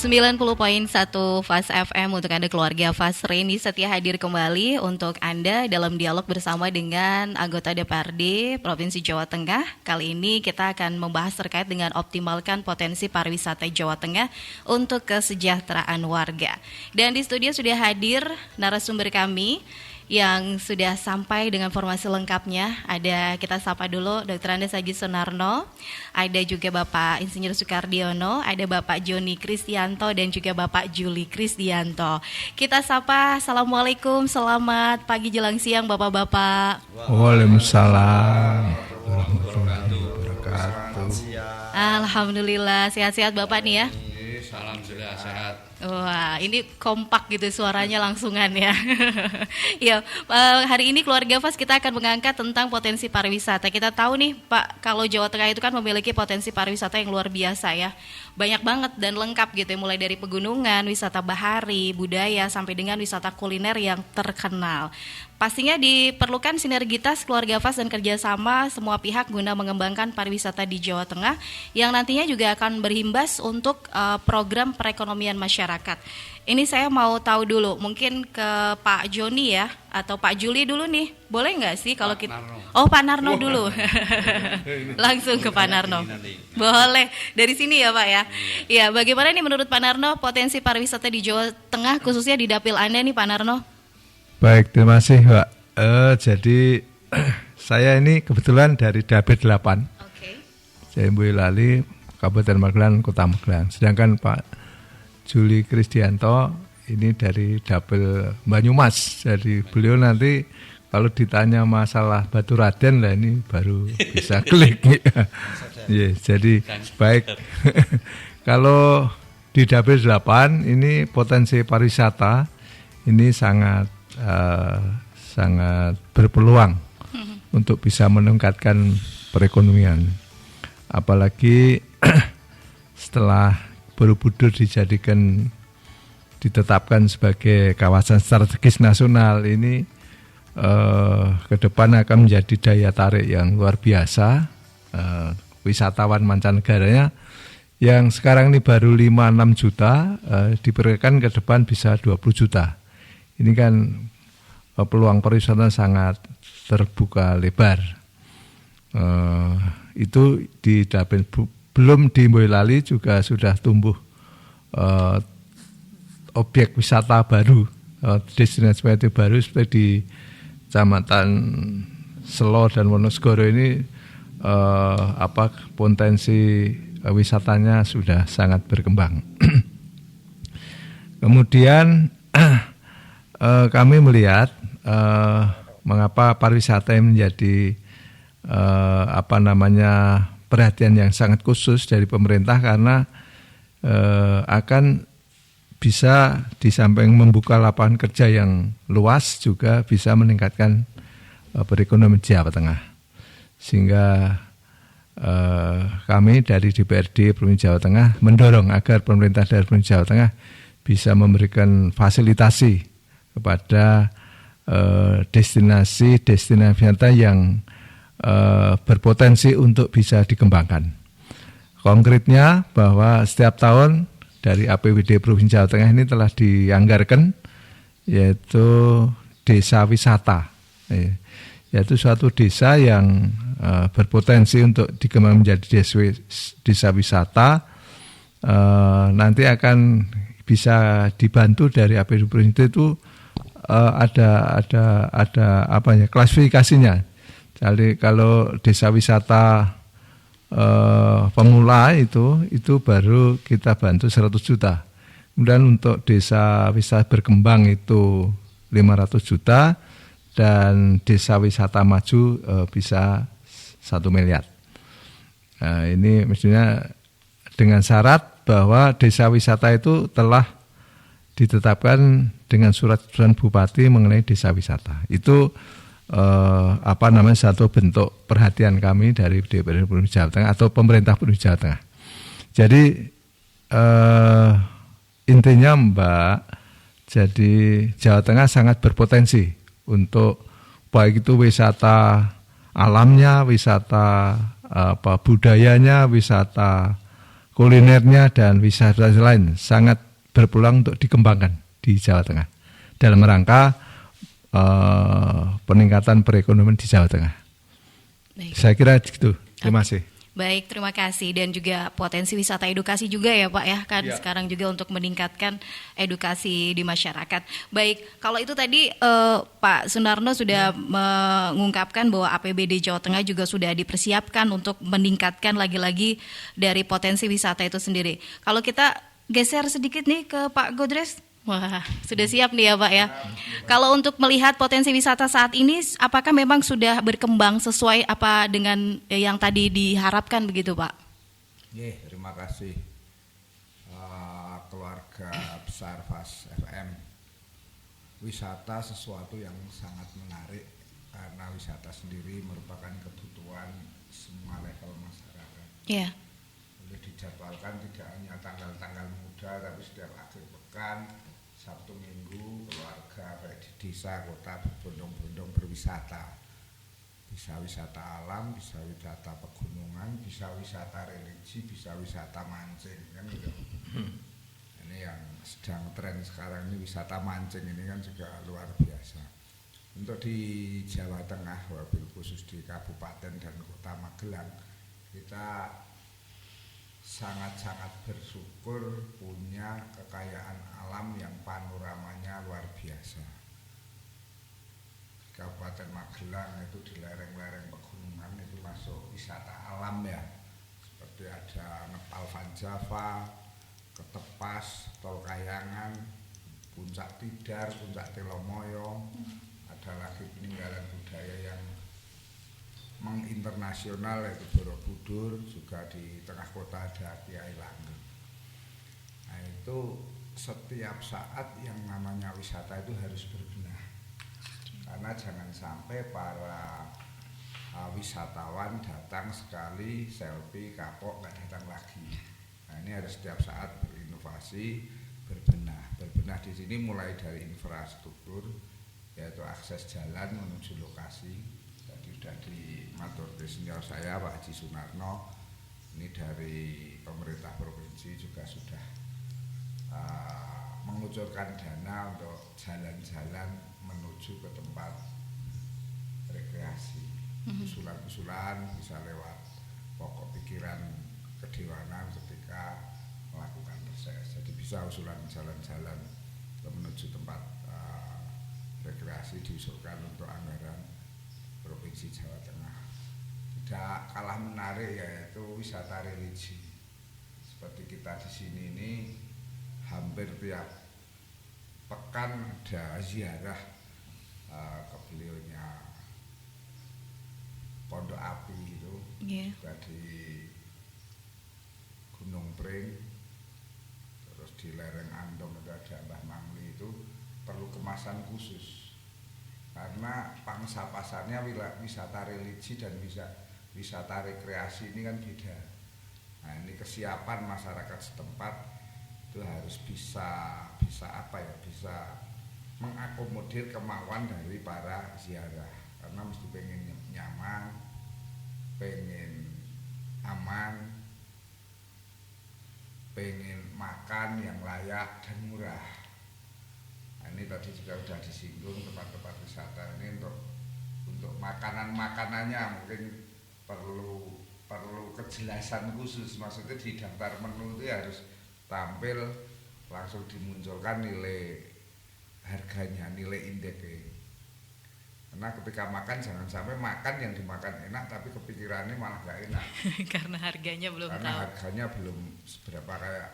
90.1 Fast FM untuk Anda keluarga Fast Reni setia hadir kembali untuk Anda dalam dialog bersama dengan anggota DPRD Provinsi Jawa Tengah. Kali ini kita akan membahas terkait dengan optimalkan potensi pariwisata Jawa Tengah untuk kesejahteraan warga. Dan di studio sudah hadir narasumber kami yang sudah sampai dengan formasi lengkapnya. Ada, kita sapa dulu Dr. Andes Haji Sunarno, ada juga Bapak Insinyur Sukardiono, ada Bapak Joni Kristianto dan juga Bapak Juli Kristianto. Kita sapa, Assalamualaikum, selamat pagi jelang siang Bapak-bapak. Waalaikumsalam warahmatullahi wabarakatuh. Alhamdulillah, sehat-sehat Bapak nih ya. Alhamdulillah sehat. Wah, ini kompak gitu suaranya langsungan ya. Ya, hari ini keluarga Fast kita akan mengangkat tentang potensi pariwisata. Kita tahu nih Pak, kalau Jawa Tengah itu kan memiliki potensi pariwisata yang luar biasa ya. Banyak banget dan lengkap gitu ya, mulai dari pegunungan, wisata bahari, budaya, sampai dengan wisata kuliner yang terkenal. Pastinya diperlukan sinergitas keluarga Fast dan kerjasama semua pihak guna mengembangkan pariwisata di Jawa Tengah yang nantinya juga akan berimbas untuk program perekonomian masyarakat. Ini saya mau tahu dulu, mungkin ke Pak Joni ya, atau Pak Juli dulu nih, boleh nggak sih kalau kita? Oh, Pak Narno dulu, langsung ke Pak Narno. Boleh, dari sini ya Pak ya. Ya, bagaimana nih menurut Pak Narno potensi pariwisata di Jawa Tengah khususnya di dapil Anda nih Pak Narno? Baik, terima kasih Pak. Jadi saya ini kebetulan dari Dapil 8. Oke. Saya Boyolali, Kabupaten Magelang, Kota Magelang. Sedangkan Pak Juli Kristianto ini dari Dapil Banyumas. Jadi beliau nanti kalau ditanya masalah Batu Raden lah ini baru bisa klik. Ya, jadi baik. Kalau di Dapil 8 ini potensi pariwisata ini sangat berpeluang untuk bisa meningkatkan perekonomian. Apalagi setelah Borobudur ditetapkan sebagai kawasan strategis nasional ini ke depan akan menjadi daya tarik yang luar biasa. Wisatawan mancanegaranya yang sekarang ini baru 5-6 juta, diperkirakan ke depan bisa 20 juta. Ini kan peluang pariwisata sangat terbuka lebar. Itu di Dapil, belum di Boyolali juga sudah tumbuh objek wisata baru, destinasi baru seperti di Kecamatan Selo dan Wonosegoro ini potensi wisatanya sudah sangat berkembang. Kemudian kami melihat mengapa pariwisata menjadi perhatian yang sangat khusus dari pemerintah, karena akan bisa di samping membuka lapangan kerja yang luas juga bisa meningkatkan perekonomian Jawa Tengah. Sehingga kami dari DPRD Provinsi Jawa Tengah mendorong agar pemerintah dari Provinsi Jawa Tengah bisa memberikan fasilitasi kepada destinasi wisata yang berpotensi untuk bisa dikembangkan. Konkretnya bahwa setiap tahun dari APBD Provinsi Jawa Tengah ini telah dianggarkan yaitu desa wisata, yaitu suatu desa yang berpotensi untuk dikembangkan menjadi desa wisata. Nanti akan bisa dibantu dari APBD Provinsi itu ada klasifikasinya. Jadi kalau desa wisata pemula itu baru kita bantu 100 juta. Kemudian untuk desa wisata berkembang itu 500 juta dan desa wisata maju bisa 1 miliar. Nah, ini mestinya dengan syarat bahwa desa wisata itu telah ditetapkan dengan surat keputusan bupati mengenai desa wisata. Itu satu bentuk perhatian kami dari DPRD Provinsi Jawa Tengah atau pemerintah Provinsi Jawa Tengah. Jadi intinya Mbak, jadi Jawa Tengah sangat berpotensi untuk baik itu wisata alamnya, wisata budayanya, wisata kulinernya dan wisata lain sangat berpeluang untuk dikembangkan di Jawa Tengah dalam rangka peningkatan perekonomian di Jawa Tengah. Baik. Saya kira gitu. Terima kasih. Baik, terima kasih. Dan juga potensi wisata edukasi juga ya Pak ya, kan Ya. sekarang juga untuk meningkatkan edukasi di masyarakat. Baik, kalau itu tadi Pak Sunarno sudah mengungkapkan bahwa APBD Jawa Tengah juga sudah dipersiapkan untuk meningkatkan lagi-lagi dari potensi wisata itu sendiri. Kalau kita geser sedikit nih ke Pak Godres. Wah, sudah siap nih ya Pak ya. Kalau untuk melihat potensi wisata saat ini, apakah memang sudah berkembang sesuai apa dengan yang tadi diharapkan begitu Pak? Terima kasih keluarga besar Fast FM. Wisata sesuatu yang sangat menarik karena wisata sendiri merupakan kebutuhan semua level masyarakat. Iya. Boleh dijadwalkan tidak hanya tanggal-tanggal muda, tapi setiap akhir pekan, Sabtu Minggu, keluarga baik di desa, kota berbondong-bondong berwisata. Bisa wisata alam, bisa wisata pegunungan, bisa wisata religi, bisa wisata mancing, kan gitu. Ini yang sedang tren sekarang ini, wisata mancing ini kan juga luar biasa. Untuk di Jawa Tengah, wabil khusus di Kabupaten dan Kota Magelang, kita sangat-sangat bersyukur punya kekayaan alam yang panoramanya luar biasa. Kabupaten Magelang itu di lereng-lereng pegunungan itu masuk wisata alam ya, seperti ada Nepal Van Java, Ketepas, Tol Kayangan, Puncak Tidar, Puncak Telomoyo, ada lagi peninggalan budaya yang menginternasional yaitu Borobudur, juga di tengah kota ada Kiai Langgeng. Nah itu setiap saat yang namanya wisata itu harus berbenah, karena jangan sampai para wisatawan datang sekali selfie kapok nggak datang lagi. Nah ini harus setiap saat berinovasi, berbenah di sini mulai dari infrastruktur, yaitu akses jalan menuju lokasi. Tadi sudah dimatur di senior saya Pak Haji Sunarno, ini dari pemerintah provinsi juga sudah mengucurkan dana untuk jalan-jalan menuju ke tempat rekreasi. Usulan-usulan bisa lewat pokok pikiran kedewanan ketika melakukan reses. Jadi bisa usulan jalan-jalan menuju tempat rekreasi diusulkan untuk anggaran Provinsi Jawa Tengah. Tidak kalah menarik yaitu wisata religi. Seperti kita di sini ini hampir tiap pekan ada ziarah ke beliaunya Pondok Api itu. Juga di Gunung Pring, terus di lereng Andong itu ada Mbah Mangli, itu perlu kemasan khusus. Karena pangsa pasarnya wisata religi dan wisata rekreasi ini kan beda. Nah ini kesiapan masyarakat setempat itu harus bisa mengakomodir kemauan dari para ziarah, karena mesti pengen nyaman, pengen aman, pengen makan yang layak dan murah. Nah, ini tadi juga sudah disinggung tempat-tempat wisata ini untuk makanannya mungkin perlu kejelasan khusus. Maksudnya di daftar menu itu harus tampil langsung dimunculkan nilai harganya, nilai indeksnya. Karena ketika makan jangan sampai makan yang dimakan enak tapi kepikirannya malah gak enak. Karena harganya belum Karena tahu. harganya belum seberapa, kayak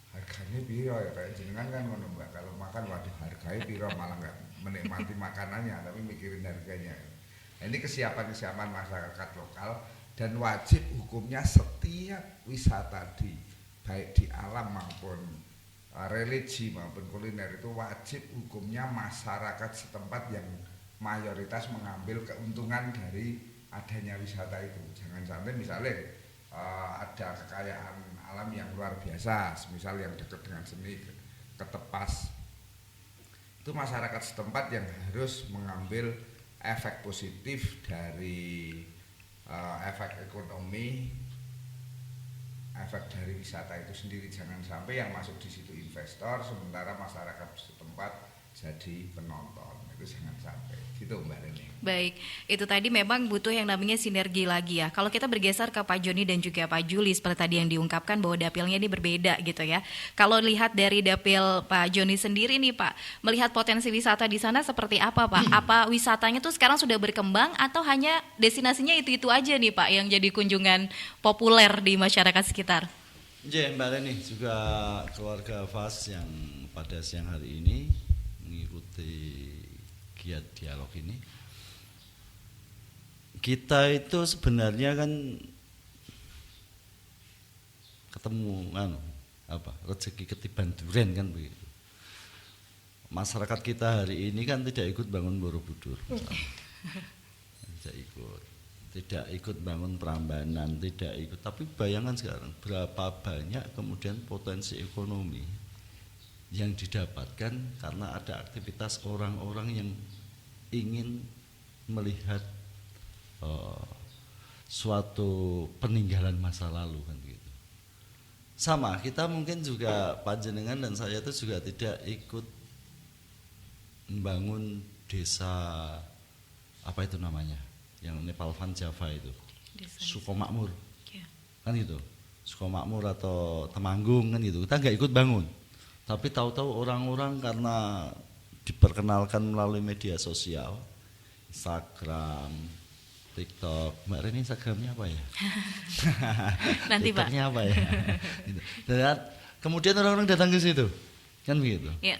harganya piro ya, kayak jenengan kan ngono Mbak, kalau makan waduh harganya piro malah nggak menikmati makanannya tapi mikirin harganya. Nah, ini kesiapan masyarakat lokal dan wajib hukumnya setiap wisata baik di alam maupun religi maupun kuliner itu wajib hukumnya masyarakat setempat yang mayoritas mengambil keuntungan dari adanya wisata itu. Jangan sampai misalnya ada kekayaan alam yang luar biasa, misal yang dekat dengan seni Ketepas, itu masyarakat setempat yang harus mengambil efek positif dari efek ekonomi, efek dari wisata itu sendiri, jangan sampai yang masuk di situ investor sementara masyarakat setempat jadi penonton, itu jangan sampai gitu Mbak Reni. Baik, itu tadi memang butuh yang namanya sinergi lagi ya. Kalau kita bergeser ke Pak Joni dan juga Pak Juli, seperti tadi yang diungkapkan bahwa dapilnya ini berbeda gitu ya. Kalau lihat dari dapil Pak Joni sendiri nih Pak, melihat potensi wisata di sana seperti apa Pak? Apa wisatanya tuh sekarang sudah berkembang atau hanya destinasinya itu-itu aja nih Pak yang jadi kunjungan populer di masyarakat sekitar? Ya Mbak Reni, juga keluarga FAS yang pada siang hari ini mengikuti giat dialog ini. Kita itu sebenarnya kan ketemu rezeki ketiban duren kan begitu. Masyarakat kita hari ini kan tidak ikut bangun Borobudur, tidak ikut bangun Prambanan, tidak ikut. Tapi bayangkan sekarang berapa banyak kemudian potensi ekonomi yang didapatkan karena ada aktivitas orang-orang yang ingin melihat suatu peninggalan masa lalu kan gitu. Sama kita mungkin juga panjenengan dan saya itu juga tidak ikut membangun desa apa itu namanya yang Nepal Van Java itu Sukomakmur kan gitu, Sukomakmur atau Temanggung kan gitu, kita nggak ikut bangun. Tapi tahu-tahu orang-orang karena diperkenalkan melalui media sosial, Instagram, TikTok, Mbak Reni Instagramnya apa ya? Nanti Pak. TikToknya apa ya? Dan kemudian orang-orang datang ke situ, kan begitu. Ya.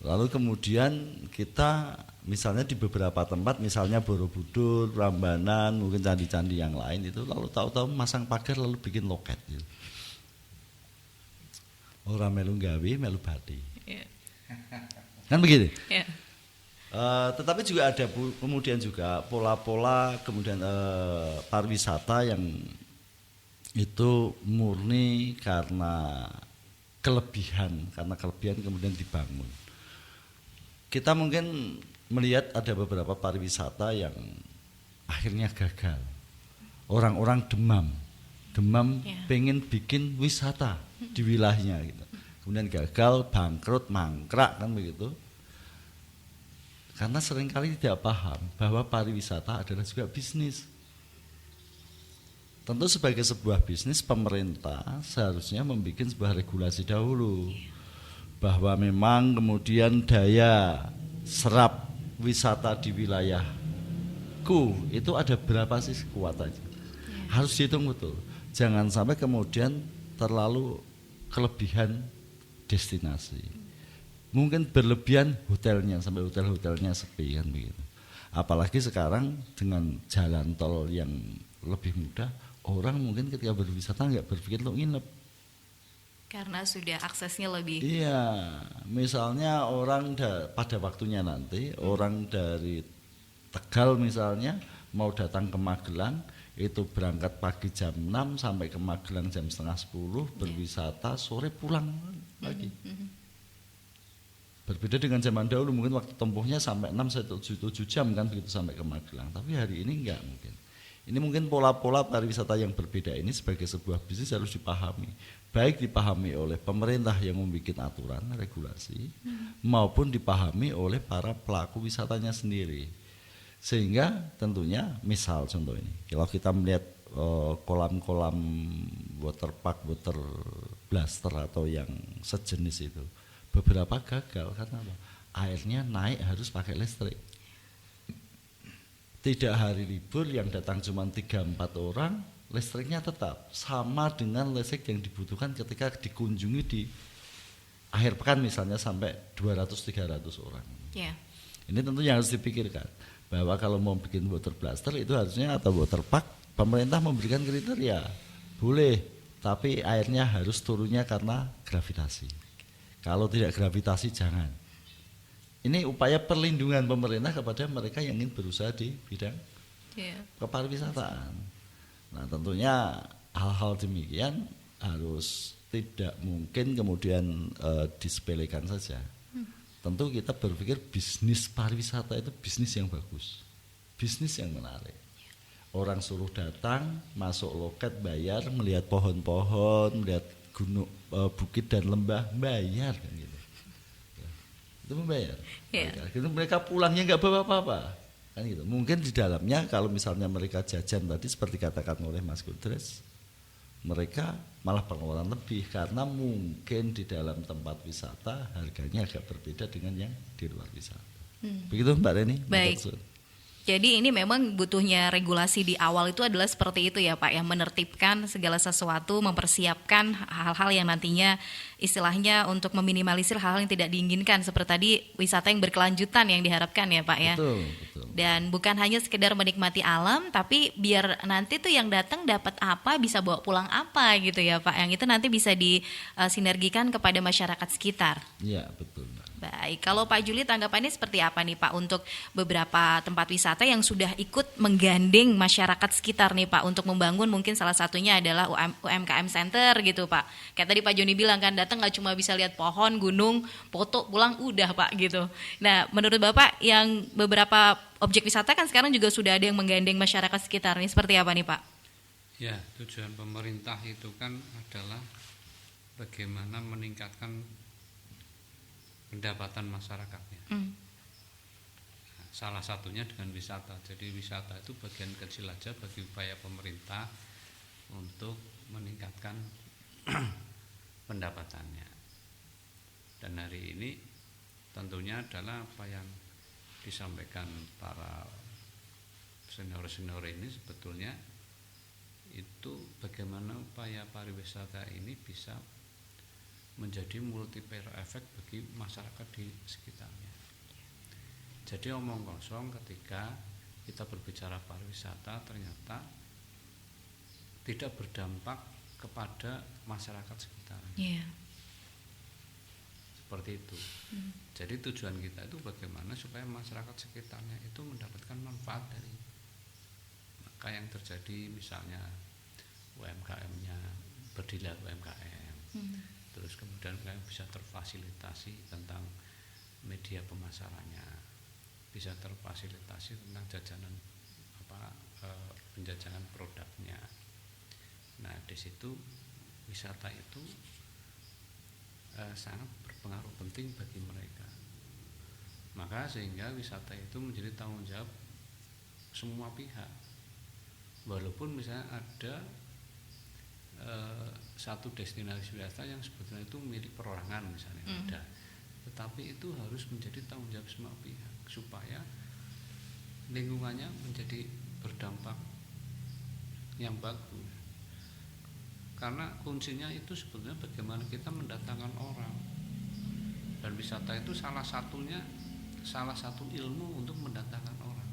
Lalu kemudian kita misalnya di beberapa tempat, misalnya Borobudur, Prambanan, mungkin candi-candi yang lain itu, lalu tahu-tahu masang pagar lalu bikin loket. Gitu. Orang melu gawe, melu bati. Ya. Kan begitu. Ya. Tetapi juga ada kemudian juga pola-pola kemudian pariwisata yang itu murni karena kelebihan kemudian dibangun. Kita mungkin melihat ada beberapa pariwisata yang akhirnya gagal. Orang-orang demam pengen bikin wisata di wilayahnya gitu. Kemudian gagal, bangkrut, mangkrak kan begitu. Karena seringkali tidak paham bahwa pariwisata adalah juga bisnis. Tentu sebagai sebuah bisnis, pemerintah seharusnya membuat sebuah regulasi dahulu. Bahwa memang kemudian daya serap wisata di wilayahku itu ada berapa sih kekuatannya. Harus dihitung betul. Jangan sampai kemudian terlalu kelebihan destinasi. Mungkin berlebihan hotelnya sampai hotel-hotelnya sepi kan begitu. Apalagi sekarang dengan jalan tol yang lebih mudah, orang mungkin ketika berwisata nggak berpikir untuk nginep. Karena sudah aksesnya lebih. Iya, misalnya orang pada waktunya nanti orang dari Tegal misalnya mau datang ke Magelang, itu berangkat pagi jam 6 sampai ke Magelang jam setengah 10, berwisata sore pulang lagi. Berbeda dengan zaman dahulu mungkin waktu tempuhnya sampai 6-7 jam kan begitu sampai ke Magelang. Tapi hari ini enggak mungkin. Ini mungkin pola-pola pariwisata yang berbeda ini sebagai sebuah bisnis harus dipahami. Baik dipahami oleh pemerintah yang membuat aturan, regulasi, maupun dipahami oleh para pelaku wisatanya sendiri. Sehingga tentunya misal contoh ini, kalau kita melihat kolam-kolam waterpark, water blaster atau yang sejenis itu, beberapa gagal karena apa? Airnya naik harus pakai listrik. Tidak hari libur yang datang cuma 3-4 orang, listriknya tetap sama dengan listrik yang dibutuhkan ketika dikunjungi di akhir pekan misalnya sampai 200-300 orang. Yeah. Ini tentunya harus dipikirkan bahwa kalau mau bikin water blaster itu harusnya atau water park, pemerintah memberikan kriteria. Boleh, tapi airnya harus turunnya karena gravitasi. Kalau tidak gravitasi jangan. Ini upaya perlindungan pemerintah kepada mereka yang ingin berusaha di bidang kepariwisataan. Nah tentunya hal-hal demikian harus tidak mungkin kemudian disepelekan saja. Tentu kita berpikir bisnis pariwisata itu bisnis yang bagus, bisnis yang menarik. orang suruh datang, masuk loket, bayar, melihat pohon-pohon, melihat gunung, bukit dan lembah, bayar kan gitu. Ya, itu membayar. Iya. Mereka pulangnya nggak bawa apa-apa kan gitu. Mungkin di dalamnya kalau misalnya mereka jajan tadi seperti katakan oleh Mas Kudres, mereka malah pengeluaran lebih karena mungkin di dalam tempat wisata harganya agak berbeda dengan yang di luar wisata. Begitu Mbak Reni? Baik. Maksud. Jadi ini memang butuhnya regulasi di awal itu adalah seperti itu ya Pak, yang menertibkan segala sesuatu, mempersiapkan hal-hal yang nantinya istilahnya untuk meminimalisir hal-hal yang tidak diinginkan seperti tadi wisata yang berkelanjutan yang diharapkan ya Pak ya. Betul, betul. Dan bukan hanya sekedar menikmati alam, tapi biar nanti tuh yang datang dapat apa, bisa bawa pulang apa gitu ya Pak. Yang itu nanti bisa disinergikan kepada masyarakat sekitar. Iya, betul Mbak. Baik, kalau Pak Juli tanggapannya seperti apa nih Pak untuk beberapa tempat wisata yang sudah ikut menggandeng masyarakat sekitar nih Pak untuk membangun, mungkin salah satunya adalah UMKM Center gitu Pak. Kayak tadi Pak Joni bilang kan, datang nggak cuma bisa lihat pohon, gunung, foto, pulang udah Pak gitu. Nah menurut Bapak yang beberapa objek wisata kan sekarang juga sudah ada yang menggandeng masyarakat sekitar nih, seperti apa nih Pak? Ya, tujuan pemerintah itu kan adalah bagaimana meningkatkan pendapatan masyarakatnya. Nah, salah satunya dengan wisata. Jadi wisata itu bagian kecil aja bagi upaya pemerintah untuk meningkatkan pendapatannya. Dan hari ini tentunya adalah apa yang disampaikan para senior-senior ini sebetulnya itu bagaimana upaya pariwisata ini bisa menjadi multiplier efek bagi masyarakat di sekitarnya. Jadi omong kosong ketika kita berbicara pariwisata ternyata tidak berdampak kepada masyarakat sekitarnya. Iya. Seperti itu. Jadi tujuan kita itu bagaimana supaya masyarakat sekitarnya itu mendapatkan manfaat dari maka yang terjadi misalnya UMKM-nya berdirilah UMKM. Terus kemudian bisa terfasilitasi tentang media pemasarannya, bisa terfasilitasi tentang jajanan penjajahan produknya. Nah di situ wisata itu sangat berpengaruh penting bagi mereka. Maka sehingga wisata itu menjadi tanggung jawab semua pihak. Walaupun misalnya ada satu destinasi wisata yang sebetulnya itu milik perorangan misalnya ada, tetapi itu harus menjadi tanggung jawab semua pihak supaya lingkungannya menjadi berdampak yang bagus. Karena kuncinya itu sebetulnya bagaimana kita mendatangkan orang, dan wisata itu salah satu ilmu untuk mendatangkan orang.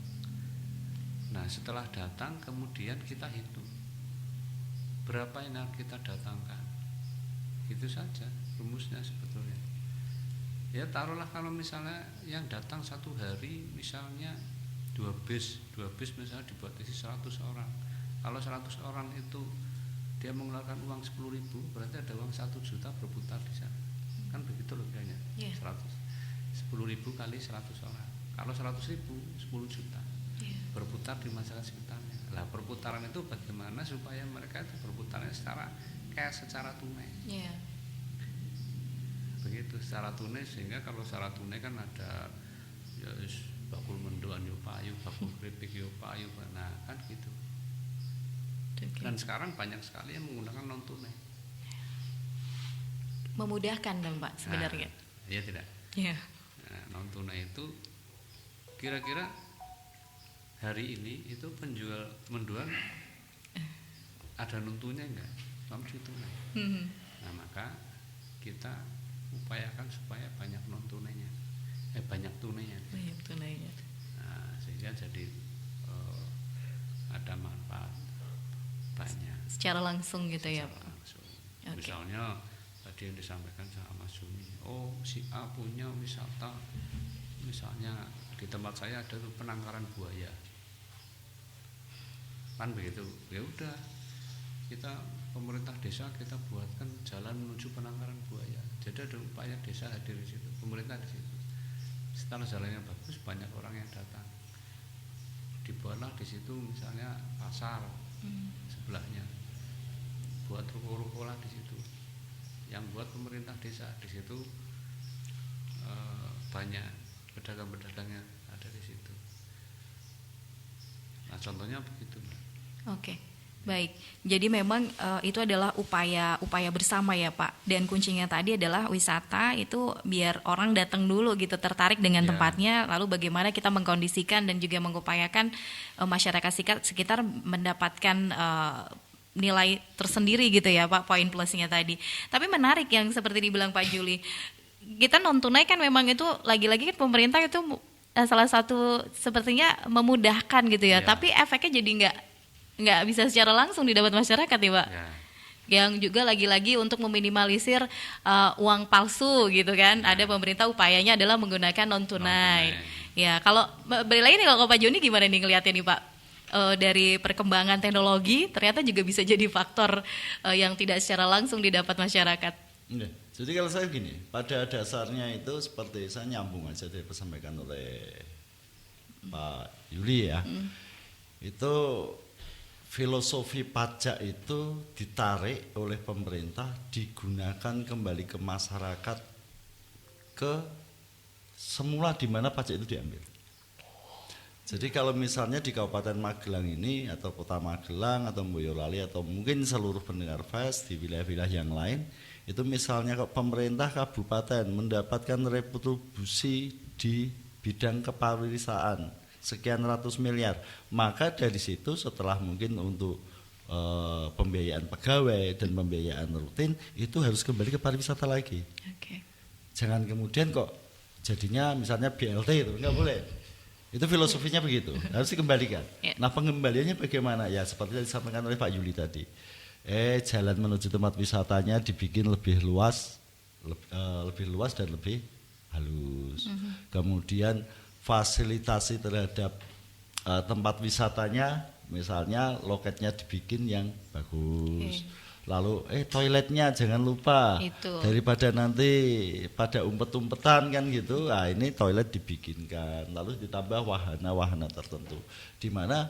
Nah setelah datang kemudian kita hitung berapa yang harus kita datangkan, itu saja rumusnya sebetulnya. Ya taruhlah kalau misalnya yang datang satu hari misalnya 2 bis misalnya dibuat isi 100 orang. Kalau 100 orang itu dia mengeluarkan uang 10.000, berarti ada uang 1 juta berputar di sana. Kan begitu logikanya. 10.000 kali 100 orang. Kalau 100.000 10 juta. Berputar di masyarakat sekitarnya. Lah perputaran itu bagaimana supaya mereka itu berputarnya secara tunai. Begitu secara tunai, sehingga kalau secara tunai kan ada ya bakul mendoan yo payu, bakul keripik yo payu, nah kan gitu. Dan sekarang banyak sekali yang menggunakan non tunai. Memudahkan dong Pak sebenarnya. Iya tidak. Iya. Nah, non tunai itu kira-kira hari ini itu penjual mendoan ada non tunai enggak? Non tunai. Nah maka kita upayakan supaya banyak non tunainya, banyak tunainya. Banyak tunainya. Nah, sehingga jadi ada manfaat banyak. Secara langsung gitu ya Pak. Langsung. Okay. Misalnya tadi yang disampaikan sama Mas Juni, si A punya wisata, misalnya di tempat saya ada tuh penangkaran buaya, kan begitu. Ya udah, kita pemerintah desa kita buatkan jalan menuju penangkaran buaya. Jadi ada upaya desa hadir di situ, pemerintah di situ. Setelah jalannya bagus, banyak orang yang datang. dibuatlah di situ misalnya pasar sebelahnya, buat ruko-ruko lah di situ. Yang buat pemerintah desa di situ banyak pedagang-pedagang yang ada di situ. Nah contohnya begitu. Oke. Baik, jadi memang itu adalah upaya bersama ya Pak. Dan kuncinya tadi adalah wisata itu biar orang datang dulu gitu, tertarik dengan tempatnya. Lalu bagaimana kita mengkondisikan dan juga mengupayakan masyarakat sekitar mendapatkan nilai tersendiri gitu ya Pak, poin plusnya tadi. Tapi menarik yang seperti dibilang Pak Juli, kita non tunai kan memang itu lagi-lagi kan pemerintah itu salah satu sepertinya memudahkan gitu ya. Tapi efeknya jadi nggak bisa secara langsung didapat masyarakat ya Pak. Yang juga lagi-lagi untuk meminimalisir uang palsu gitu kan. Ada pemerintah upayanya adalah menggunakan non tunai. Ya kalau balik lagi nih kalau Pak Joni gimana nih ngelihatnya nih Pak? Dari perkembangan teknologi ternyata juga bisa jadi faktor yang tidak secara langsung didapat masyarakat. Jadi kalau saya gini, pada dasarnya itu seperti saya nyambung aja dari disampaikan oleh Pak Yuli ya. Itu filosofi pajak itu ditarik oleh pemerintah, digunakan kembali ke masyarakat ke semula di mana pajak itu diambil. Jadi kalau misalnya di Kabupaten Magelang ini atau Kota Magelang atau Boyolali atau mungkin seluruh pendengar FES di wilayah-wilayah yang lain, itu misalnya pemerintah kabupaten mendapatkan retribusi di bidang kepariwisataan sekian ratus miliar, maka dari situ setelah mungkin untuk pembiayaan pegawai dan pembiayaan rutin itu harus kembali ke pariwisata lagi. Jangan kemudian kok jadinya misalnya BLT itu nggak boleh. Itu filosofinya begitu, harus dikembalikan. Nah pengembaliannya bagaimana? Ya seperti yang disampaikan oleh Pak Yuli tadi. Jalan menuju tempat wisatanya dibikin lebih luas dan lebih halus. Kemudian fasilitasi terhadap tempat wisatanya, misalnya loketnya dibikin yang bagus. Lalu toiletnya jangan lupa itu. Daripada nanti pada umpet-umpetan kan gitu, ini toilet dibikinkan. Lalu ditambah wahana-wahana tertentu. Di mana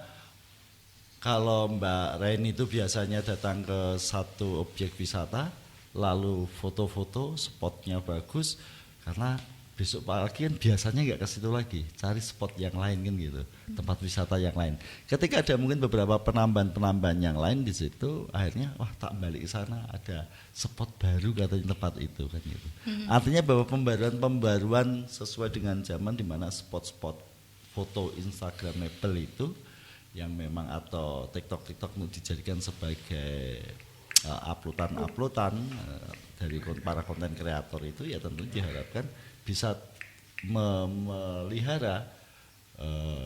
kalau Mbak Reni itu biasanya datang ke satu objek wisata, lalu foto-foto, spotnya bagus, karena besok pagi kan biasanya nggak ke situ lagi, cari spot yang lain kan gitu, tempat wisata yang lain. Ketika ada mungkin beberapa penambahan yang lain di situ, akhirnya wah tak balik ke sana ada spot baru katanya tempat itu kan gitu. Artinya bahwa pembaruan sesuai dengan zaman di mana spot-spot foto Instagramable itu yang memang atau TikTok dijadikan sebagai uploadan dari para konten kreator itu ya tentu diharapkan bisa memelihara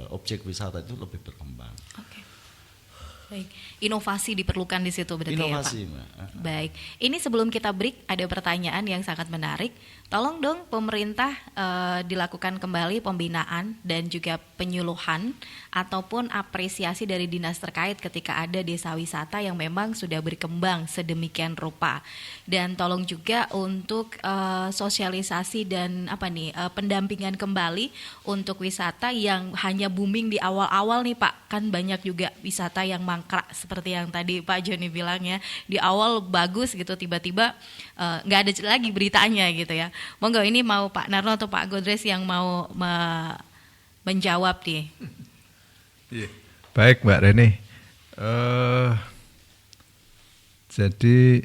objek wisata itu lebih berkembang. Baik, inovasi diperlukan di situ berarti inovasi, ya Pak. Baik, ini sebelum kita break ada pertanyaan yang sangat menarik. Tolong dong pemerintah dilakukan kembali pembinaan dan juga penyuluhan ataupun apresiasi dari dinas terkait ketika ada desa wisata yang memang sudah berkembang sedemikian rupa. Dan tolong juga untuk sosialisasi dan pendampingan kembali untuk wisata yang hanya booming di awal-awal nih Pak. Kan banyak juga wisata yang mangkrak seperti yang tadi Pak Joni bilang ya. Di awal bagus gitu, tiba-tiba nggak ada lagi beritanya gitu ya. Monggo ini mau Pak Narno atau Pak Godres yang mau menjawab nih. Baik Mbak Reni. Jadi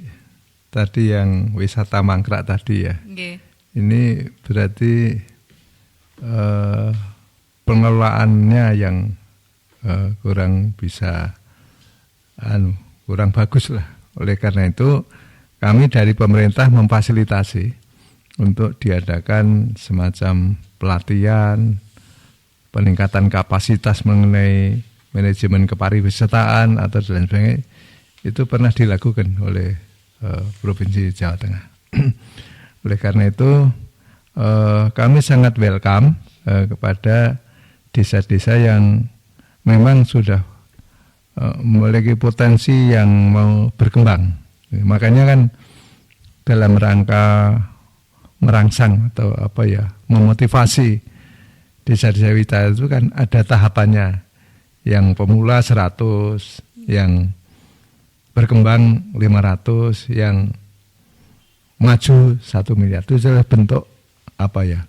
tadi yang wisata mangkrak tadi ya. Ini berarti pengelolaannya yang kurang bisa kurang bagus lah. Oleh karena itu kami dari pemerintah memfasilitasi untuk diadakan semacam pelatihan, peningkatan kapasitas mengenai manajemen kepariwisataan atau dan sebagainya. Itu pernah dilakukan oleh Provinsi Jawa Tengah. Oleh karena itu kami sangat welcome kepada desa-desa yang memang sudah memiliki potensi yang mau berkembang. Makanya kan dalam rangka merangsang atau memotivasi desa-desa wisata itu kan ada tahapannya. yang pemula 100, yang berkembang 500, yang maju 1 miliar. Itu adalah bentuk apa ya?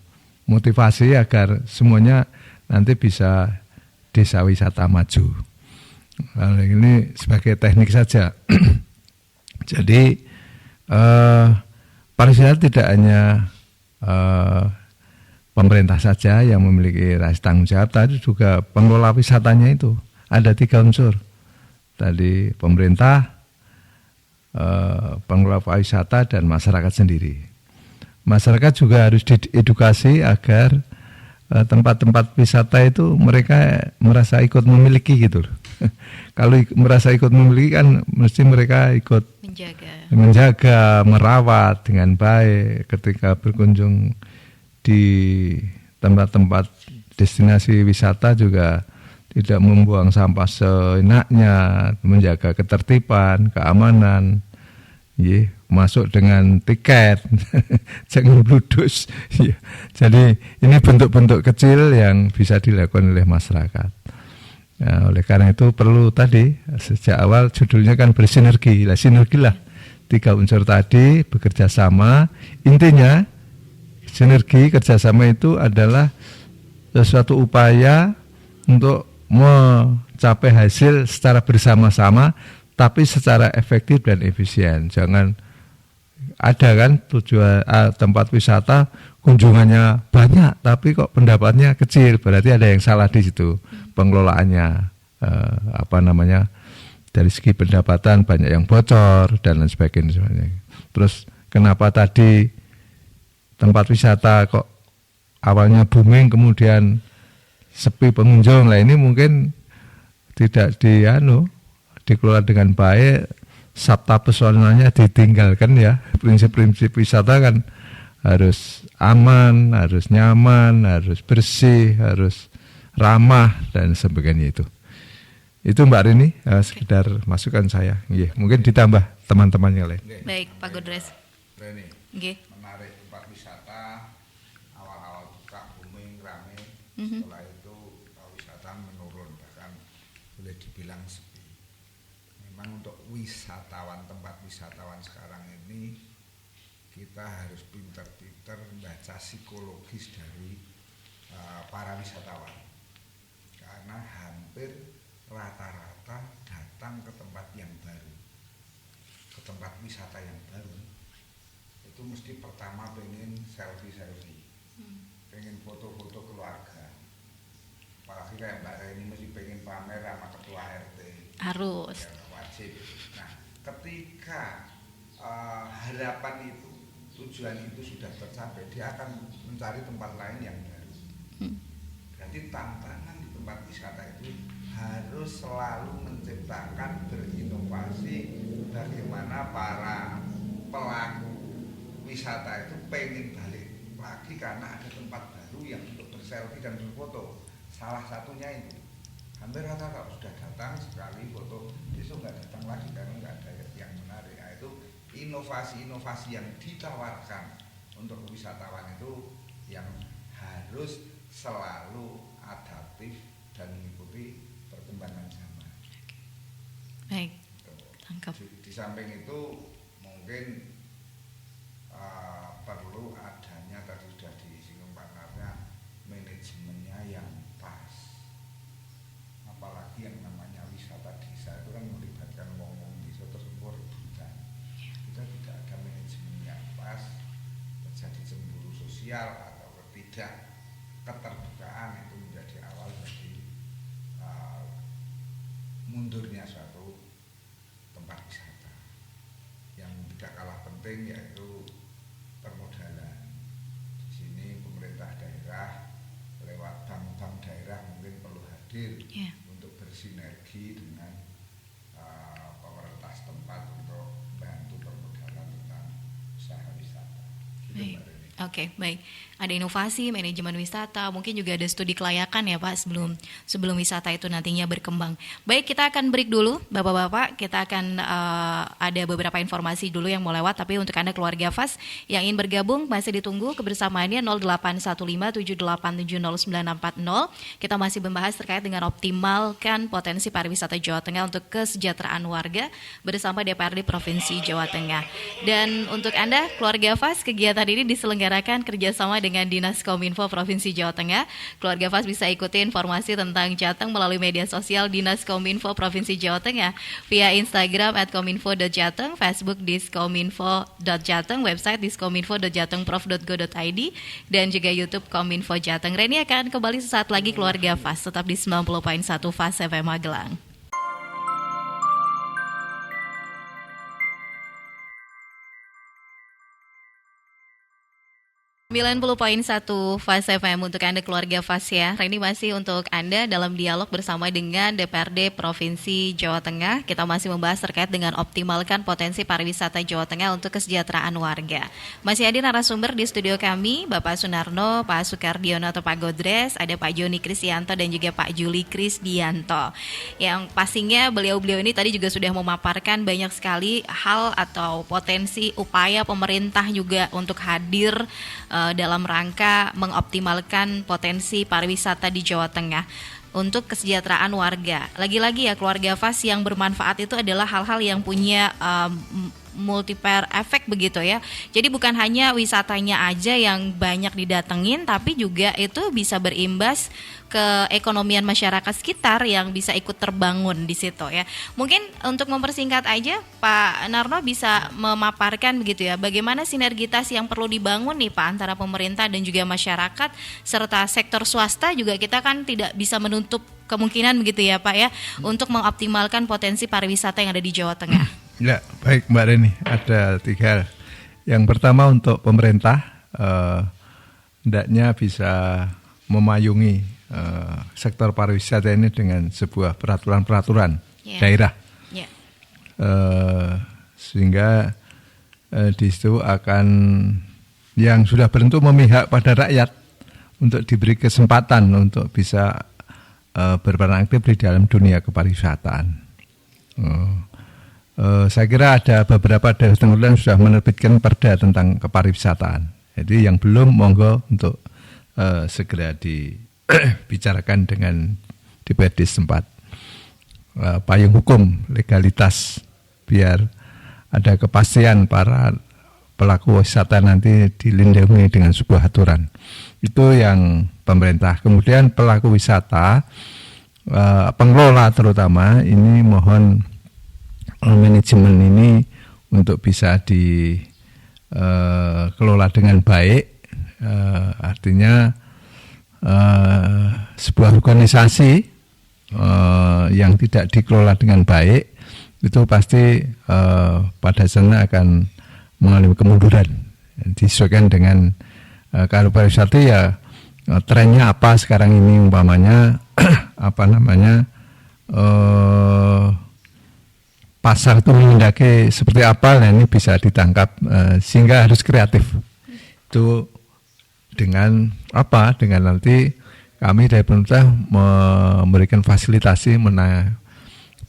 Motivasi agar semuanya nanti bisa desa wisata maju. Nah, ini sebagai teknik saja. Jadi pariwisata tidak hanya pemerintah saja yang memiliki rasa tanggung jawab, tadi juga pengelola wisatanya itu ada 3 unsur. Tadi pemerintah, pengelola pariwisata, dan masyarakat sendiri. Masyarakat juga harus diedukasi agar tempat-tempat wisata itu mereka merasa ikut memiliki gitu loh. Kalau merasa ikut memiliki kan mesti mereka ikut menjaga, merawat dengan baik ketika berkunjung di tempat-tempat destinasi wisata, juga tidak membuang sampah seenaknya, menjaga ketertiban, keamanan, masuk dengan tiket, jangan bludus. Jadi ini bentuk-bentuk kecil yang bisa dilakukan oleh masyarakat. Nah, oleh karena itu perlu tadi sejak awal judulnya kan bersinergi. Sinergi lah 3 unsur tadi bekerja sama. Intinya sinergi kerjasama itu adalah sesuatu upaya untuk mencapai hasil secara bersama-sama, tapi secara efektif dan efisien. Jangan ada kan tujuan tempat wisata kunjungannya banyak tapi kok pendapatnya kecil, berarti ada yang salah di situ pengelolaannya. Dari segi pendapatan banyak yang bocor dan lain sebagainya. Terus kenapa tadi tempat wisata kok awalnya booming kemudian sepi pengunjung? Lah ini mungkin tidak dikelola dengan baik, sabta pesonanya ditinggalkan ya. Prinsip-prinsip wisata kan harus aman, harus nyaman, harus bersih, harus ramah dan sebagainya itu. Itu Mbak Rini, sekedar masukan saya. Mungkin ditambah teman-teman yang lain. Baik, Pak Godres. Rini, Nggih. menarik tempat wisata awal-awal buka booming rame, setelah itu wisata menurun, bahkan boleh dibilang sepi. Memang untuk wisatawan, tempat wisatawan sekarang ini kita harus pintar-pintar membaca psikologis dari para wisatawan, karena hampir rata-rata datang ke tempat yang baru, ke tempat wisata yang baru, itu mesti pertama pengen selfie, pengen foto-foto keluarga, apalagi kayak Mbak Reni mesti pengen pamer sama ketua RT, harus ya, wajib. Nah, ketika harapan itu, tujuan itu sudah tercapai, dia akan mencari tempat lain yang baru. Jadi tantangan di tempat wisata itu harus selalu menciptakan, berinovasi, bagaimana para pelaku wisata itu pengen balik lagi karena ada tempat baru yang untuk berselfie dan berfoto. Salah satunya itu hampir rata-rata sudah datang sekali foto, besok nggak datang lagi karena nggak ada yang menarik. Nah, itu inovasi-inovasi yang ditawarkan untuk wisatawan itu yang harus selalu adaptif dan mengikuti perkembangan zaman. Baik, tangkap. Di samping itu mungkin perlu adanya, tadi sudah disinggung partnernya, manajemennya yang pas. Apalagi yang namanya wisata desa itu kan melibatkan ngomong desa tersebut rebutan. Kita tidak ada manajemen yang pas, terjadi cemburu sosial atau keterbukaan, itu menjadi awal bagi mundurnya suatu tempat wisata. Yang tidak kalah penting yaitu permodalan. Di sini pemerintah daerah lewat bank-bank daerah mungkin perlu hadir untuk bersinergi dengan pemerintah setempat untuk membantu permodalan tentang usaha wisata. Baik. Oke, baik. ada inovasi manajemen wisata, mungkin juga ada studi kelayakan ya Pak sebelum wisata itu nantinya berkembang. Baik, kita akan break dulu Bapak-bapak, kita akan ada beberapa informasi dulu yang mau lewat, tapi untuk Anda keluarga FAS yang ingin bergabung masih ditunggu kebersamaannya 0815770940. Kita masih membahas terkait dengan optimalkan potensi pariwisata Jawa Tengah untuk kesejahteraan warga bersama DPRD Provinsi Jawa Tengah. Dan untuk Anda keluarga FAS, kegiatan ini diselenggarakan kerjasama dengan Dinas Kominfo Provinsi Jawa Tengah. Keluarga FAS bisa ikuti informasi tentang Jateng melalui media sosial Dinas Kominfo Provinsi Jawa Tengah via Instagram @kominfo.jateng, Facebook diskominfo.jateng, website diskominfo.jatengprof.go.id, dan juga YouTube Kominfo Jateng. Reni akan kembali sesaat lagi keluarga FAS, tetap di 90.1 FAS FM Magelang. 90.1 FAS FM untuk Anda keluarga FAS ya. Ini masih untuk Anda dalam dialog bersama dengan DPRD Provinsi Jawa Tengah. Kita masih membahas terkait dengan optimalkan potensi pariwisata Jawa Tengah untuk kesejahteraan warga. Masih ada narasumber di studio kami, Bapak Sunarno, Pak Sukardiono atau Pak Godres, ada Pak Joni Krisdianto dan juga Pak Juli Krisdianto. Yang pastinya beliau-beliau ini tadi juga sudah memaparkan banyak sekali hal atau potensi upaya pemerintah juga untuk hadir dalam rangka mengoptimalkan potensi pariwisata di Jawa Tengah untuk kesejahteraan warga. Lagi-lagi ya keluarga FAS, yang bermanfaat itu adalah hal-hal yang punya multiplier efek begitu ya. Jadi bukan hanya wisatanya aja yang banyak didatengin, tapi juga itu bisa berimbas ke ekonomian masyarakat sekitar yang bisa ikut terbangun di situ ya. Mungkin untuk mempersingkat aja, Pak Narno bisa memaparkan begitu ya, bagaimana sinergitas yang perlu dibangun nih Pak antara pemerintah dan juga masyarakat serta sektor swasta juga. Kita kan tidak bisa menutup kemungkinan begitu ya Pak ya, untuk mengoptimalkan potensi pariwisata yang ada di Jawa Tengah. Ya, baik Mbak Reni, ada 3 hal. Yang pertama untuk pemerintah, hendaknya bisa memayungi sektor pariwisata ini dengan sebuah peraturan-peraturan daerah, sehingga di situ akan yang sudah berbentuk memihak pada rakyat untuk diberi kesempatan untuk bisa berperan aktif di dalam dunia kepariwisataan. Saya kira ada beberapa daerah yang sudah menerbitkan perda tentang kepariwisataan. Jadi yang belum, monggo untuk segera dibicarakan dengan DPRD setempat. Payung hukum, legalitas, biar ada kepastian para pelaku wisata nanti dilindungi dengan sebuah aturan. Itu yang pemerintah. Kemudian pelaku wisata, pengelola terutama, ini mohon manajemen ini untuk bisa dikelola dengan baik. Artinya sebuah organisasi yang tidak dikelola dengan baik itu pasti pada sana akan mengalami kemunduran. Disesuaikan dengan kalau pariwisata ya trennya apa sekarang ini, umpamanya pasar itu menghendaki seperti apa, nah ini bisa ditangkap, sehingga harus kreatif. Itu dengan apa? Dengan nanti kami dari pemerintah memberikan fasilitasi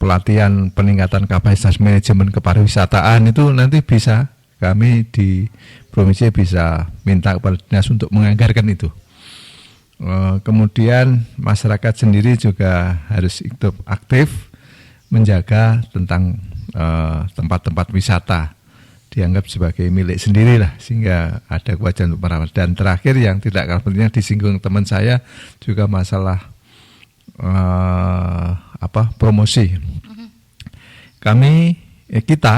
pelatihan peningkatan kapasitas manajemen kepariwisataan, itu nanti bisa kami di provinsi bisa minta kepada dinas untuk menganggarkan itu. Kemudian masyarakat sendiri juga harus ikut aktif menjaga tentang tempat-tempat wisata, dianggap sebagai milik sendiri lah, sehingga ada kewajiban untuk merawat. Dan terakhir yang tidak kalah pentingnya disinggung teman saya juga masalah promosi. Kita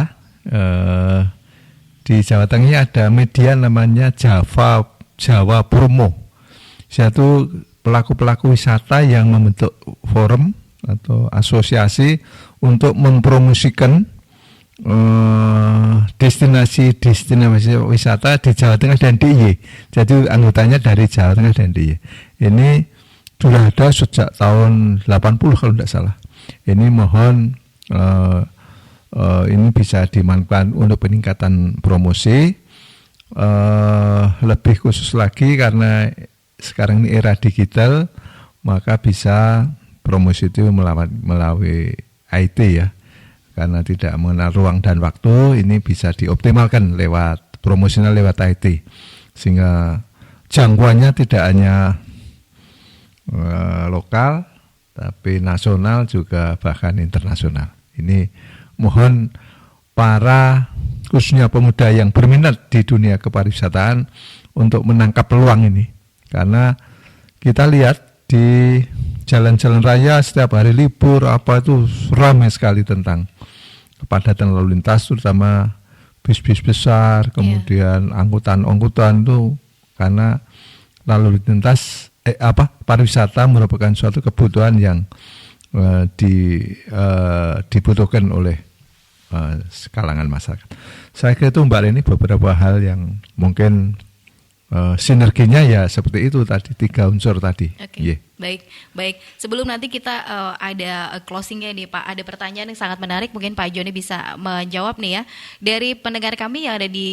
di Jawa Tengah ada media namanya Jawa Promo. Satu pelaku-pelaku wisata yang membentuk forum atau asosiasi untuk mempromosikan destinasi wisata di Jawa Tengah dan DIY. Jadi anggotanya dari Jawa Tengah dan DIY. Ini sudah ada sejak tahun 80 kalau tidak salah. Ini mohon ini bisa dimanfaatkan untuk peningkatan promosi. lebih khusus lagi karena sekarang ini era digital, maka bisa promosi itu melalui IT ya. Karena tidak mengenal ruang dan waktu, ini bisa dioptimalkan lewat promosional lewat IT. Sehingga jangkauannya tidak hanya lokal, tapi nasional juga bahkan internasional. Ini mohon para khususnya pemuda yang berminat di dunia kepariwisataan untuk menangkap peluang ini. Karena kita lihat di jalan-jalan raya setiap hari libur apa itu ramai sekali tentang kepadatan lalu lintas, terutama bis-bis besar, kemudian angkutan-angkutan itu, karena lalu lintas pariwisata merupakan suatu kebutuhan yang dibutuhkan oleh kalangan masyarakat. Saya kira itu Mbak Leni beberapa hal yang mungkin sinerginya ya seperti itu tadi, 3 unsur tadi. Oke. Yeah. Baik. Sebelum nanti kita ada closingnya nih Pak, ada pertanyaan yang sangat menarik, mungkin Pak Joni bisa menjawab nih ya. Dari pendengar kami yang ada di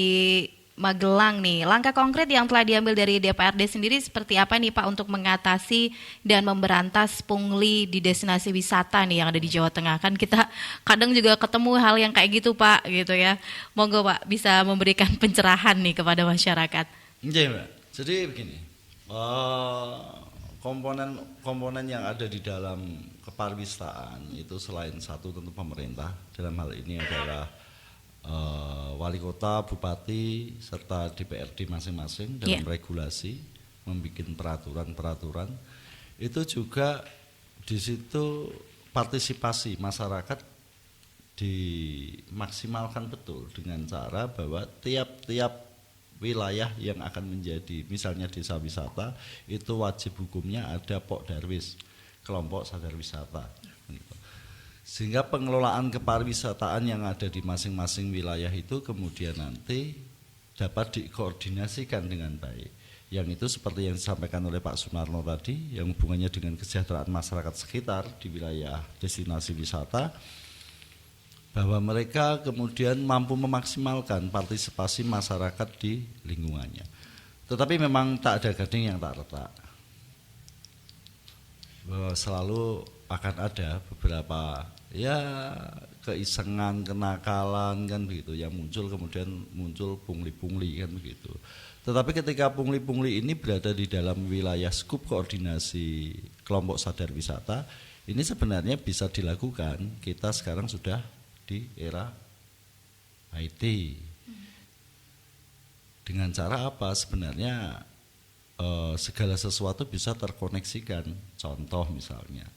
Magelang nih, langkah konkret yang telah diambil dari DPRD sendiri seperti apa nih Pak untuk mengatasi dan memberantas pungli di destinasi wisata nih yang ada di Jawa Tengah? Kan kita kadang juga ketemu hal yang kayak gitu Pak, gitu ya. Monggo Pak bisa memberikan pencerahan nih kepada masyarakat. Iya Mbak, jadi begini, komponen yang ada di dalam kepariwisataan itu selain satu tentu pemerintah, dalam hal ini adalah wali kota, bupati, serta DPRD masing-masing dalam regulasi, membuat peraturan-peraturan. Itu juga di situ partisipasi masyarakat dimaksimalkan betul dengan cara bahwa tiap-tiap wilayah yang akan menjadi misalnya desa wisata itu wajib hukumnya ada Pok Darwis, kelompok sadar wisata. Sehingga pengelolaan kepariwisataan yang ada di masing-masing wilayah itu kemudian nanti dapat dikoordinasikan dengan baik. Yang itu seperti yang disampaikan oleh Pak Sunarno tadi, yang hubungannya dengan kesejahteraan masyarakat sekitar di wilayah destinasi wisata, bahwa mereka kemudian mampu memaksimalkan partisipasi masyarakat di lingkungannya. Tetapi memang tak ada gading yang tak retak. Bahwa selalu akan ada beberapa keisengan, kenakalan kan begitu yang muncul, kemudian muncul pungli-pungli kan begitu. Tetapi ketika pungli-pungli ini berada di dalam wilayah skup koordinasi kelompok sadar wisata, ini sebenarnya bisa dilakukan. Kita sekarang sudah di era IT. Dengan cara apa? Sebenarnya segala sesuatu bisa terkoneksikan. Contoh misalnya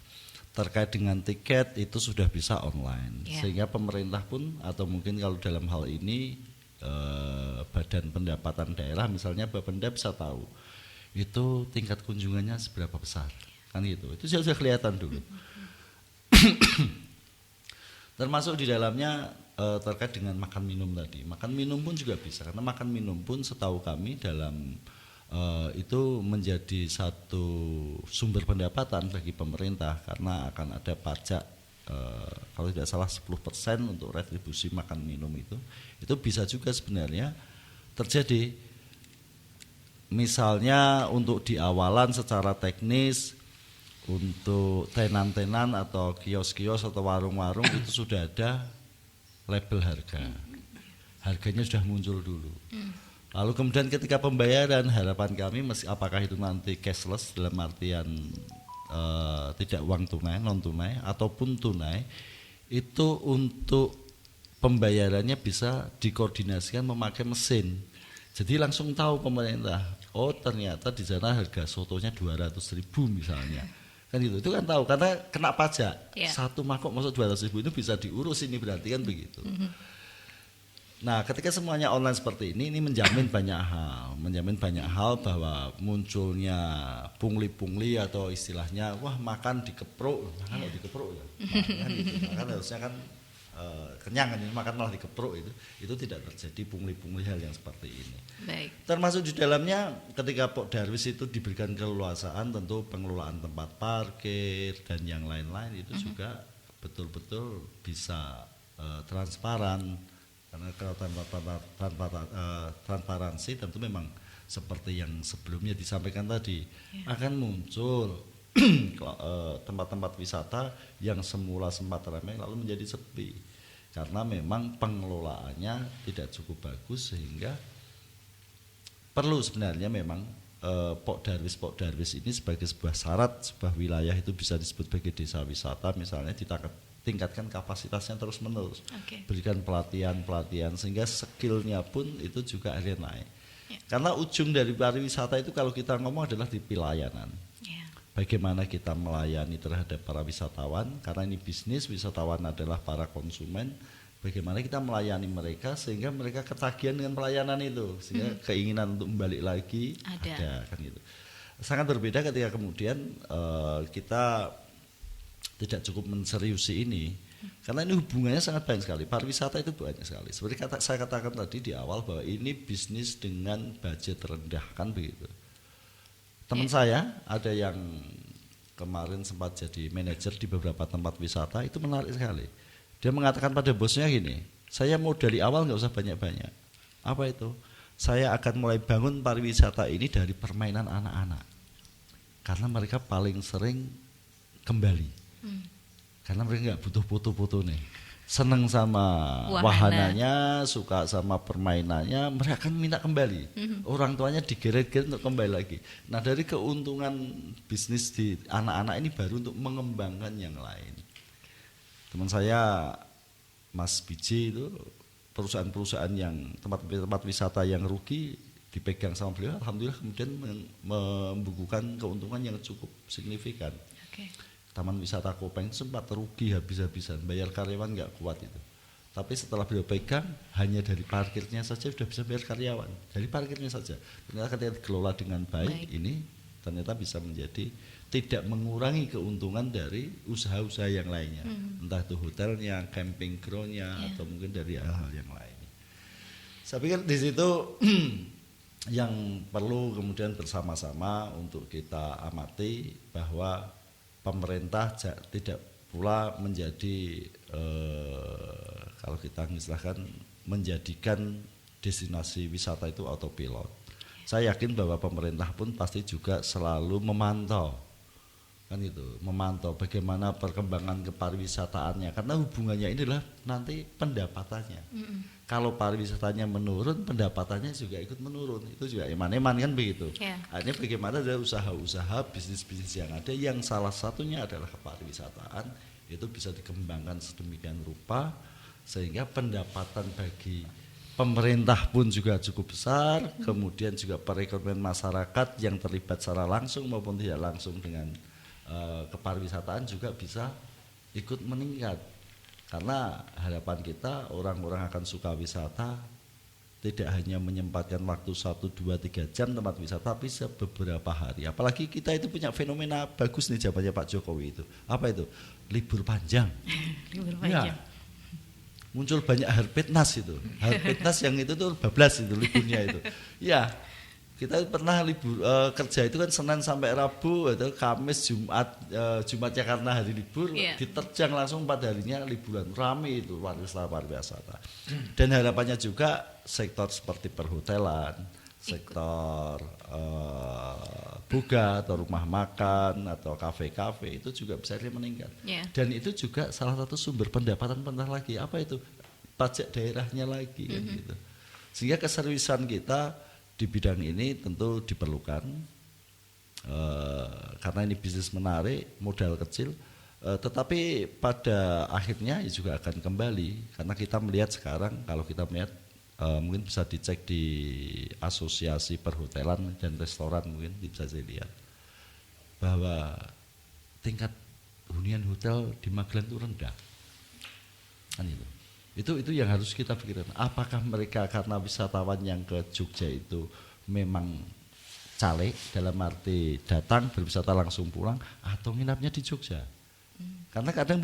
terkait dengan tiket itu sudah bisa online, sehingga pemerintah pun atau mungkin kalau dalam hal ini badan pendapatan daerah misalnya Bapenda bisa tahu itu tingkat kunjungannya seberapa besar kan gitu. Itu sudah kelihatan dulu. Termasuk di dalamnya terkait dengan makan minum tadi. Makan minum pun juga bisa, karena makan minum pun setahu kami dalam itu menjadi satu sumber pendapatan bagi pemerintah, karena akan ada pajak kalau tidak salah 10% untuk retribusi makan minum itu bisa juga sebenarnya terjadi. Misalnya untuk di awalan secara teknis, untuk tenan-tenan atau kios-kios atau warung-warung itu sudah ada label harga. Harganya sudah muncul dulu. Lalu kemudian ketika pembayaran, harapan kami apakah itu nanti cashless dalam artian tidak uang tunai, non tunai ataupun tunai, itu untuk pembayarannya bisa dikoordinasikan memakai mesin. Jadi langsung tahu pemerintah, oh ternyata di sana harga sotonya 200.000 misalnya. Kan gitu, itu kan tahu karena kena pajak. Satu mangkok masuk 200.000 itu bisa diurus, ini berarti kan begitu. Nah, ketika semuanya online seperti ini menjamin banyak hal bahwa munculnya pungli-pungli atau istilahnya makan dikepruk ya. Makan harusnya kan kenyang kan, makan malah dikepruk, itu tidak terjadi pungli-pungli hal yang seperti ini. Baik. Termasuk di dalamnya ketika Pok Darwis itu diberikan keleluasaan, tentu pengelolaan tempat parkir dan yang lain-lain itu juga betul-betul bisa transparan Karena kalau transparansi tentu memang seperti yang sebelumnya disampaikan tadi akan muncul tempat-tempat wisata yang semula sempat ramai lalu menjadi sepi karena memang pengelolaannya tidak cukup bagus sehingga perlu sebenarnya memang Pok Darwis ini sebagai sebuah syarat sebuah wilayah itu bisa disebut sebagai desa wisata misalnya tingkatkan kapasitasnya terus menerus, berikan pelatihan sehingga skillnya pun itu juga akhirnya naik. Karena ujung dari pariwisata itu kalau kita ngomong adalah di pelayanan. Bagaimana kita melayani terhadap para wisatawan, karena ini bisnis, wisatawan adalah para konsumen. Bagaimana kita melayani mereka sehingga mereka ketagihan dengan pelayanan itu, sehingga keinginan untuk balik lagi ada kan gitu. Sangat berbeda ketika kemudian kita tidak cukup menseriusi ini, karena ini hubungannya sangat banyak sekali. Pariwisata itu banyak sekali. Seperti saya katakan tadi di awal bahwa ini bisnis dengan budget rendah kan begitu. Teman saya ada yang kemarin sempat jadi manajer di beberapa tempat wisata, itu menarik sekali. Dia mengatakan pada bosnya gini, saya mau dari awal nggak usah banyak-banyak. Apa itu? Saya akan mulai bangun pariwisata ini dari permainan anak-anak, karena mereka paling sering kembali. Karena mereka nggak butuh foto-foto nih, seneng sama wahananya, suka sama permainannya, mereka akan minta kembali. Orang tuanya digeret-geret untuk kembali lagi. Nah dari keuntungan bisnis di anak-anak ini baru untuk mengembangkan yang lain. Teman saya Mas Biji itu perusahaan-perusahaan yang tempat wisata yang rugi dipegang sama beliau, alhamdulillah kemudian membukukan keuntungan yang cukup signifikan. Taman wisata Kopeng sempat rugi habis-habisan, bayar karyawan nggak kuat itu. Tapi setelah beliau pegang, hanya dari parkirnya saja sudah bisa bayar karyawan. Dari parkirnya saja. Ternyata ketika dikelola dengan baik, ini ternyata bisa menjadi tidak mengurangi keuntungan dari usaha-usaha yang lainnya. Entah itu hotelnya, camping ground-nya, atau mungkin dari hal-hal yang lain. Saya pikir di situ yang perlu kemudian bersama-sama untuk kita amati bahwa pemerintah tidak pula menjadi kalau kita istilahkan menjadikan destinasi wisata itu autopilot. Saya yakin bahwa pemerintah pun pasti juga selalu memantau kan itu, memantau bagaimana perkembangan kepariwisataannya karena hubungannya ini adalah nanti pendapatannya. Kalau pariwisatanya menurun, pendapatannya juga ikut menurun. Itu juga eman-eman kan begitu. Akhirnya bagaimana ada usaha-usaha bisnis-bisnis yang ada yang salah satunya adalah kepariwisataan itu bisa dikembangkan sedemikian rupa sehingga pendapatan bagi pemerintah pun juga cukup besar, kemudian juga perekonomian masyarakat yang terlibat secara langsung maupun tidak langsung dengan kepariwisataan juga bisa ikut meningkat. Karena harapan kita orang-orang akan suka wisata tidak hanya menyempatkan waktu 1, 2, 3 jam tempat wisata tapi beberapa hari. Apalagi kita itu punya fenomena bagus nih zamannya Pak Jokowi itu. Apa itu? Libur panjang. Libur panjang. Ya. Muncul banyak harpetnas itu. Harpetnas yang itu tuh bablas itu liburnya itu. Ya. Kita pernah libur kerja itu kan Senin sampai Rabu atau Kamis Jumatnya karena hari libur diterjang langsung 4 harinya liburan, rame itu pariwisata. Dan harapannya juga sektor seperti perhotelan, sektor buga atau rumah makan atau kafe-kafe itu juga bisa meningkat. Dan itu juga salah satu sumber pendapatan lagi. Apa itu? Pajak daerahnya lagi kan gitu. Sehingga keseriusan kita di bidang ini tentu diperlukan karena ini bisnis menarik, modal kecil, tetapi pada akhirnya juga akan kembali karena kita melihat sekarang kalau kita melihat mungkin bisa dicek di asosiasi perhotelan dan restoran mungkin bisa dilihat bahwa tingkat hunian hotel di Magelang itu rendah kan itu yang harus kita pikirkan. Apakah mereka karena wisatawan yang ke Jogja itu memang caleg dalam arti datang berwisata langsung pulang atau nginapnya di Jogja? Karena kadang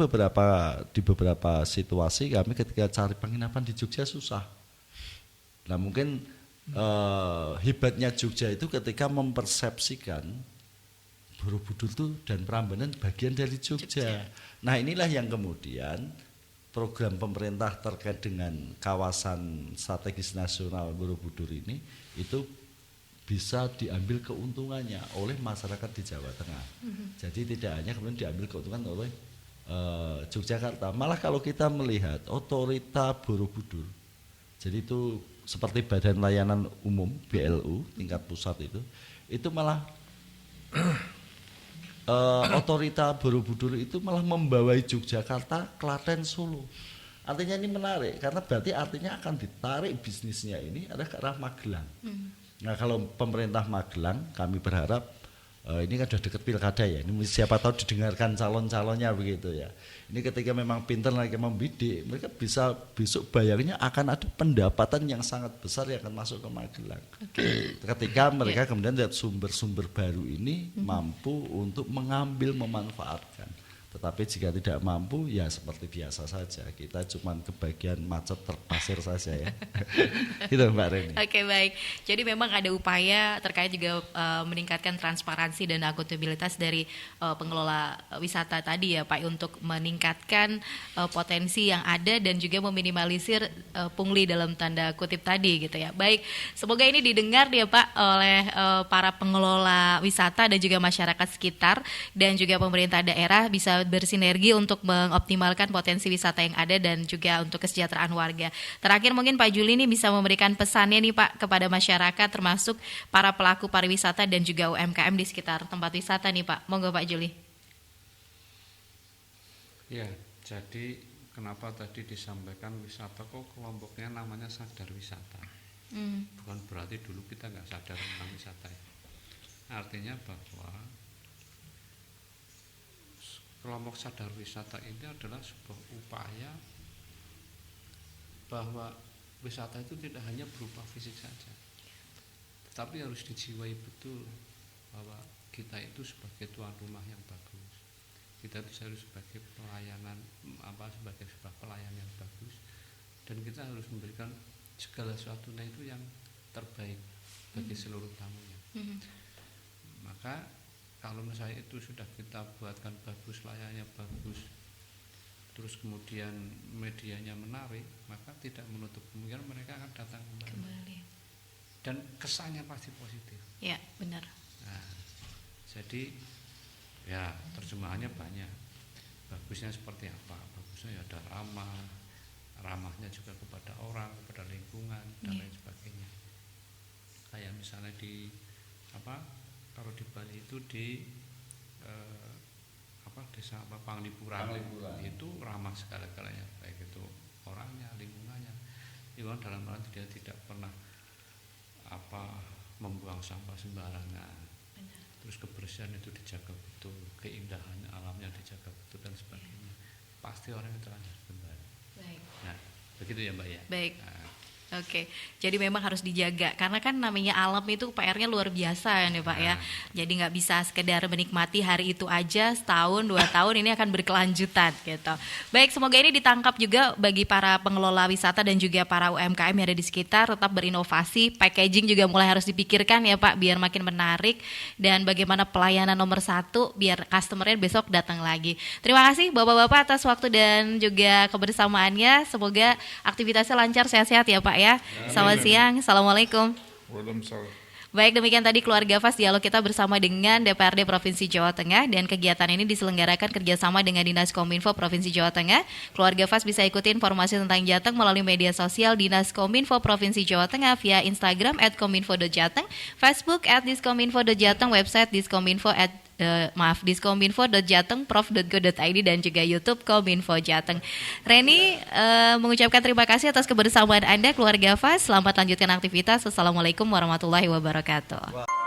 di beberapa situasi kami ketika cari penginapan di Jogja susah. Nah mungkin hebatnya Jogja itu ketika mempersepsikan Borobudur itu dan Prambanan bagian dari Jogja. Nah inilah yang kemudian program pemerintah terkait dengan kawasan strategis nasional Borobudur ini itu bisa diambil keuntungannya oleh masyarakat di Jawa Tengah. Jadi tidak hanya kemudian diambil keuntungan oleh Yogyakarta. Malah kalau kita melihat otorita Borobudur, jadi itu seperti Badan Layanan Umum BLU tingkat pusat itu malah otorita Borobudur itu malah membawai Yogyakarta, Klaten, Solo. Artinya ini menarik karena berarti artinya akan ditarik bisnisnya ini ada ke arah Magelang. Nah kalau pemerintah Magelang kami berharap ini kan sudah dekat pilkada ya, ini siapa tahu didengarkan calon-calonnya begitu ya. Ini ketika memang pintar lagi membidik, mereka bisa besok bayarnya akan ada pendapatan yang sangat besar yang akan masuk ke Magelang. Ketika mereka kemudian lihat sumber-sumber baru ini mampu untuk mengambil memanfaatkan. Tetapi jika tidak mampu ya seperti biasa saja, kita cuma kebagian macet terpasir saja ya. Gitu Mbak Reni. Oke, baik. Jadi memang ada upaya terkait juga meningkatkan transparansi dan akuntabilitas dari pengelola wisata tadi ya Pak, untuk meningkatkan potensi yang ada dan juga meminimalisir pungli dalam tanda kutip tadi gitu ya. Baik, semoga ini didengar ya Pak oleh para pengelola wisata dan juga masyarakat sekitar dan juga pemerintah daerah bisa bersinergi untuk mengoptimalkan potensi wisata yang ada dan juga untuk kesejahteraan warga. Terakhir mungkin Pak Juli ini bisa memberikan pesannya nih Pak kepada masyarakat termasuk para pelaku pariwisata dan juga UMKM di sekitar tempat wisata nih Pak. Monggo Pak Juli. Ya, jadi kenapa tadi disampaikan wisata kok kelompoknya namanya sadar wisata. Bukan berarti dulu kita nggak sadar tentang wisata. Artinya bahwa kelompok sadar wisata ini adalah sebuah upaya bahwa wisata itu tidak hanya berupa fisik saja, tetapi harus dijiwai betul bahwa kita itu sebagai tuan rumah yang bagus, kita itu harus sebagai pelayanan sebagai sebuah pelayan yang bagus, dan kita harus memberikan segala sesuatunya itu yang terbaik bagi seluruh tamunya. Maka kalau misalnya itu sudah kita buatkan bagus, layarnya bagus, terus kemudian medianya menarik, maka tidak menutup kemungkinan mereka akan datang kembali. Dan kesannya pasti positif. Ya, benar. Nah, jadi ya terjemahannya banyak. Bagusnya seperti apa? Bagusnya ya ada ramahnya juga kepada orang, kepada lingkungan dan lain sebagainya. Kayak misalnya di kalau di Bali itu di desa Panglipuran itu ramah segala-galanya, baik itu orangnya, lingkungannya. Lingkungan dalam arti dia tidak pernah membuang sampah sembarangan. Terus kebersihan itu dijaga betul, keindahan alamnya dijaga betul dan sebagainya. Pasti orang itu akan kembali. Baik. Nah, begitu ya Mbak ya. Baik. Nah, Oke, jadi memang harus dijaga karena kan namanya alam itu PR-nya luar biasa ya nih Pak ya. Jadi nggak bisa sekedar menikmati hari itu aja setahun 2 tahun, ini akan berkelanjutan gitu. Baik, semoga ini ditangkap juga bagi para pengelola wisata dan juga para UMKM yang ada di sekitar, tetap berinovasi, packaging juga mulai harus dipikirkan ya Pak biar makin menarik, dan bagaimana pelayanan nomor 1 biar customer-nya besok datang lagi. Terima kasih Bapak-bapak atas waktu dan juga kebersamaannya. Semoga aktivitasnya lancar, sehat-sehat ya Pak ya. Selamat siang, Assalamualaikum. Waalaikumsalam. Baik, demikian tadi Keluarga Fast dialog kita bersama dengan DPRD Provinsi Jawa Tengah, dan kegiatan ini diselenggarakan kerjasama dengan Dinas Kominfo Provinsi Jawa Tengah. Keluarga Fast bisa ikuti informasi tentang Jateng melalui media sosial Dinas Kominfo Provinsi Jawa Tengah via Instagram @kominfo.jateng, Facebook @diskominfo.jateng, website diskominfo.jateng.prof.go.id dan juga YouTube Kominfo Jateng. Reni mengucapkan terima kasih atas kebersamaan Anda Keluarga Fast. Selamat lanjutkan aktivitas. Wassalamualaikum warahmatullahi wabarakatuh.